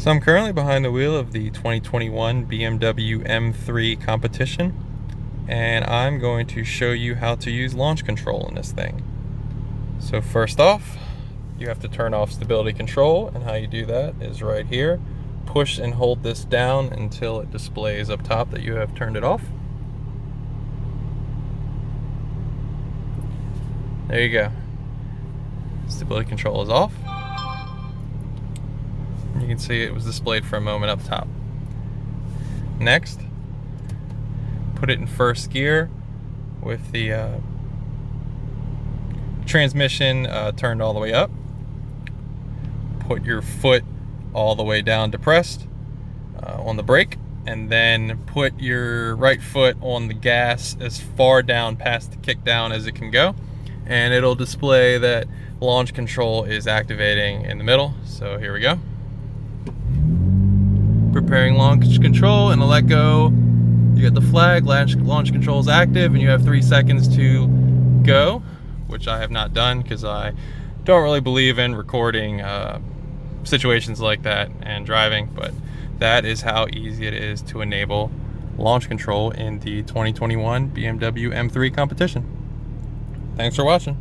So I'm currently behind the wheel of the 2021 BMW M3 Competition, and I'm going to show you how to use launch control in this thing. So first off, you have to turn off stability control, and how you do that is right here. Push and hold this down until it displays up top that you have turned it off. There you go. Stability control is off. You can see it was displayed for a moment up top. Next, put it in first gear with the transmission turned all the way up. Put your foot all the way down depressed on the brake, and then put your right foot on the gas as far down past the kick down as it can go, and it'll display that launch control is activating in the middle. So here we go. Preparing launch control, and to let go, you get the flag, launch control is active, and you have 3 seconds to go, which I have not done because I don't really believe in recording situations like that and driving, but that is how easy it is to enable launch control in the 2021 BMW M3 Competition. Thanks for watching.